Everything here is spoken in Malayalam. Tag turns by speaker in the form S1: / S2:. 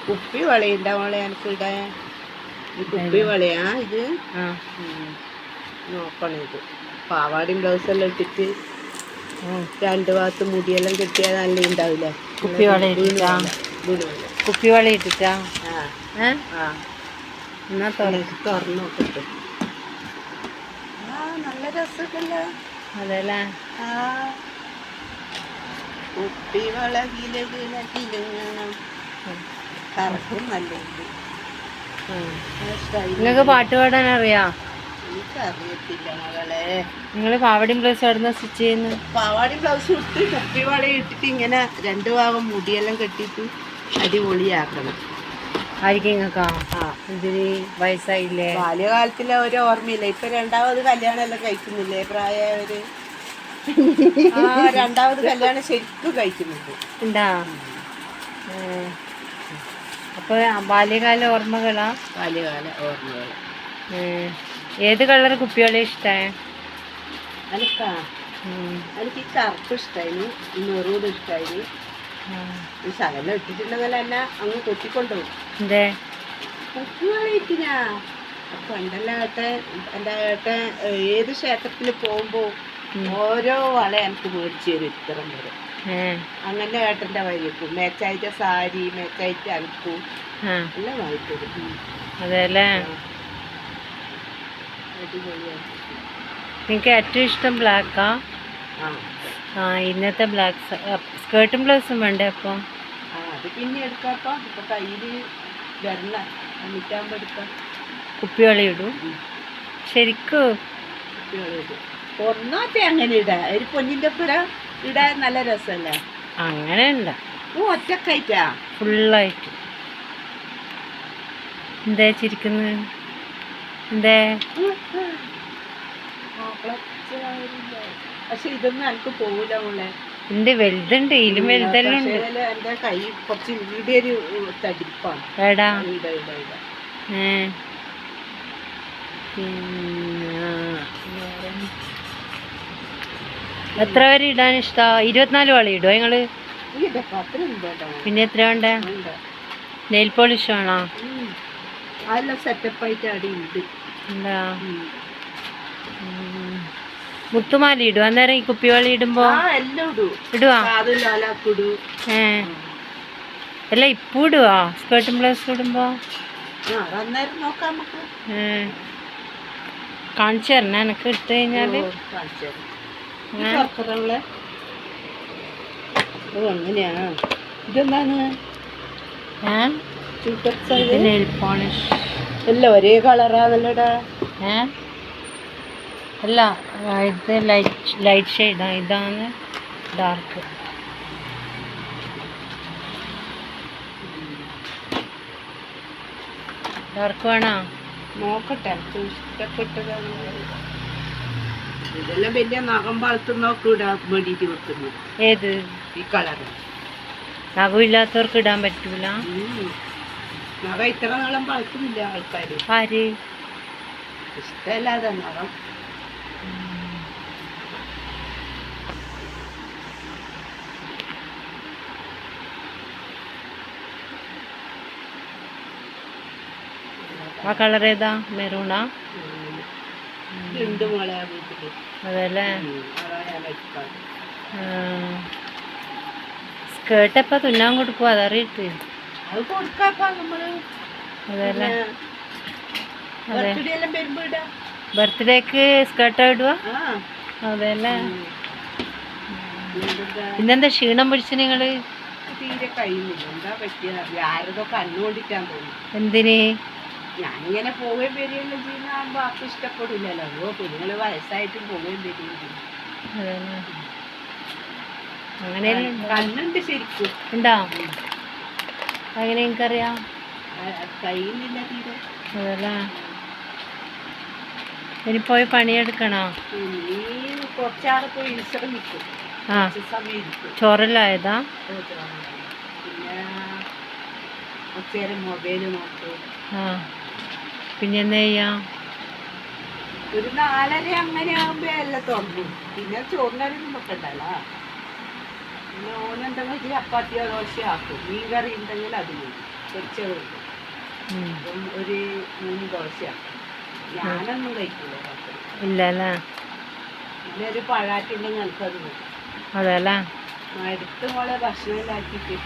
S1: കുപ്പി വളയുണ്ട മോളെ എനിക്കിടെ കുപ്പി വളയാ ഇത് നോക്കണം. ഇത് പാവാടിയും ബ്ലൗസെല്ലാം ഇട്ടിട്ട് രണ്ട് ഭാഗത്ത് മുടിയെല്ലാം കെട്ടിയാൽ നല്ല ഉണ്ടാവില്ലേ?
S2: കുപ്പി വള ഇട്ടിട്ടാ? കുപ്പി വള ഇട്ടിട്ടാ? എന്നാ
S1: തുറന്നു നോക്കട്ടെ. നല്ല രസമല്ലേ?
S2: അതെല്ലേ.
S1: കുപ്പി വള കിലുങ്ങണം കറക്കും നല്ല.
S2: നിങ്ങൾക്ക് പാട്ട് പാടാൻ അറിയാം?
S1: എനിക്കറിയത്തില്ല മകളെ.
S2: നിങ്ങൾ പാവാടിയും ബ്ലൗസ് എവിടുന്ന സ്റ്റിച്ച് ചെയ്യുന്നു?
S1: പാവാടിയും ബ്ലൗസ് ഇട്ട് കുപ്പി വള ഇട്ടിട്ട് ഇങ്ങനെ രണ്ട് ഭാഗം മുടിയെല്ലാം കെട്ടിയിട്ട് അടിപൊളിയാക്കണം.
S2: ആയിരിക്കും നിങ്ങൾക്കാ? ഇതിന് വയസ്സായില്ലേ?
S1: ബാല്യകാലത്തിലെ ഒരു ഓർമ്മയില്ല. ഇപ്പൊ രണ്ടാമത് കല്യാണം എല്ലാം കഴിക്കുന്നില്ലേ പ്രായവര്? രണ്ടാമത് കല്യാണം ശരിക്കും കഴിക്കുന്നുണ്ട്.
S2: ഉണ്ടാ? അപ്പൊ ബാല്യകാല ഓർമ്മകളാ?
S1: ബാല്യകാല ഓർമ്മകൾ.
S2: ഏത് കളർ കുപ്പികളെ ഇഷ്ടമായ?
S1: എനിക്കാ എനിക്ക് കറുപ്പ് ഇഷ്ടമായിരുന്നു, മെറൂൺ ഇഷ്ടമായിരുന്നു. ഈ ശകലം ഇട്ടിട്ടുണ്ടെങ്കിൽ തന്നെ അങ്ങ് കൊത്തിക്കൊണ്ടുപോകും.
S2: എന്തേ
S1: കുപ്പികളിട്ടിനാ? പണ്ടെല്ലാം എൻ്റെ ഏട്ടൻ ഏത് ക്ഷേത്രത്തിൽ പോകുമ്പോൾ ഓരോ വള എനിക്ക് മേടിച്ചു തരും ഇത്തരം വരെ. അങ്ങനെ ഏട്ടൻ്റെ വഴിക്കും മേച്ചായിട്ട് സാരി, മേച്ചായിട്ട് അൽക്കും എല്ലാം വാങ്ങിത്തരും.
S2: അതെല്ലേ. നിങ്ങൾക്ക് ഏറ്റവും ഇഷ്ടം ബ്ലാക്കാ? ഇന്നത്തെ ബ്ലാക്ക് സ്കേർട്ടും ബ്ലൗസും വേണ്ടേ? അപ്പം
S1: അത് പിന്നെ എടുക്കാപ്പ. ഇപ്പൊ കയ്യില് വരണ എന്നിട്ടാകുമ്പോ എടുക്കാം.
S2: കുപ്പിവള ഇടും ശരിക്കും?
S1: കുപ്പിവള ഇടും. ഒന്നാത്തെ അങ്ങനെ ഇടാ. ഒരു പൊന്നിന്റെ പുര ഇടാൻ നല്ല രസമല്ലേ?
S2: അങ്ങനെ ഉണ്ട
S1: ഒറ്റക്കായിട്ടാ?
S2: ഫുള്ളായിട്ട്. എന്തേ ചിരിക്കുന്നത്? എന്തേ?
S1: പക്ഷെ ഇതൊന്നും എനിക്ക് പോവില്ല മോളെ.
S2: എന്റെ വലുതുണ്ട്, ഇതിലും വലുതെല്ലാം ഉണ്ട്.
S1: എന്റെ കൈ കുറച്ച് വീടിയൊരു തടിപ്പാണ്.
S2: എടാ എത്ര വരെ ഇടാൻ ഇഷ്ടാ? 24 വള ഇടുവോ നിങ്ങള്? പിന്നെ എത്ര വേണ്ടേ? നെയിൽ പോളിഷ് വേണോ?
S1: അതെല്ലാം സെറ്റപ്പായിട്ട് അടി ഉണ്ട്.
S2: എന്താ മുത്തുമാല ഇടുക അന്നേരം? ഈ കുപ്പിവള ഇടുമ്പോ ഇടുവാ? അല്ല ഇപ്പൊ ഇടുവാ സ്കേർട്ടും ബ്ലൗസും ഇടുമ്പോ? കാണിച്ചു തരണേ എനക്ക് ഇട്ട് കഴിഞ്ഞാല്? നെയിൽ പോളിഷ്
S1: എല്ലാം ഒരേ കളറാന്നല്ലോടാ.
S2: അല്ല ഇത് ലൈറ്റ് ഷെയ്ഡാ, ഇതാണ് ഡാർക്ക്. ഡാർക്ക് വേണോ?
S1: നോക്കട്ടെ ഇഷ്ടപ്പെട്ടതാണ്. ഇതെല്ലാം വലിയ നഖം വളർത്തുന്നവർക്ക് ഇടാൻ വേണ്ടിയിട്ട് വെക്കുന്നു.
S2: ഏത്?
S1: ഈ കളർ
S2: നഖമില്ലാത്തവർക്ക് ഇടാൻ പറ്റൂല.
S1: നഖം ഇത്ര നാളം വളർത്തുന്നില്ല ആൾക്കാര്.
S2: ആര്?
S1: ഇഷ്ടമല്ലാതെ നഖം.
S2: ആ കളർ ഏതാ? മെറൂണാ? അതല്ലേ. സ്കേർട്ട് എപ്പ തുന്നാൻ കൊടുക്കും അതറിയിട്ട്? അതല്ലേ. ബർത്ത്ഡേക്ക് സ്കേർട്ട് ഇടുക? അതല്ലേ. പിന്നെന്താ ക്ഷീണം പിടിച്ച് നിങ്ങള്?
S1: തീരെ കഴിയുന്നില്ല. എന്താ പറ്റിയ? ആരതൊക്കെ കണ്ണുകൊണ്ടിട്ടാൻ തോന്നുന്നു.
S2: എന്തിന്?
S1: ഞാനിങ്ങനെ പോവുകയും വരികയെല്ലാം ചെയ്യുന്ന ആർക്ക് ഇഷ്ടപ്പെടില്ലല്ലോ. കുഞ്ഞുങ്ങൾ വയസ്സായിട്ടും പോവുകയും വരികയും.
S2: അങ്ങനെ
S1: കണ്ണുണ്ട് ശരിക്കും.
S2: ഉണ്ടോ? അങ്ങനെ എനിക്കറിയാം.
S1: കഴിയുന്നില്ല തീരെ.
S2: അതല്ലേ. ഇനി പോയി പണിയെടുക്കണോ?
S1: കുറച്ചാളെ പോയി വിശ്രമിക്കും. സമയം ഇരിക്കും.
S2: ചോറല്ലായതാ?
S1: പിന്നെ കുറച്ചേരം മൊബൈല് നോക്കും.
S2: പിന്നെ എന്താ ചെയ്യാ?
S1: ഒരു 4:30 അങ്ങനെ ആകുമ്പോ എല്ലാം തുറക്കും. പിന്നെ ചോറിനൊന്നും വെക്കണ്ടല്ലോ. പിന്നെ ഓനെന്തെങ്കിലും ചപ്പാത്തിയോ ദോശയോ ആക്കും. മീൻ കറി ഉണ്ടെങ്കിൽ അത് മതി. പൊരിച്ചത് കൊടുക്കും. അപ്പം ഒരു 3 ദോശയാണ്. ഞാനൊന്നും കഴിക്കില്ല രാത്രി.
S2: ഇല്ല അല്ലേ?
S1: പിന്നെ ഒരു പഴാറ്റുണ്ടെങ്കിൽ എനിക്കത് മതി.
S2: അതെ അല്ലേ?
S1: മടുത്ത് മോളെ ഭക്ഷണം ഇല്ലാക്കിയിട്ട്.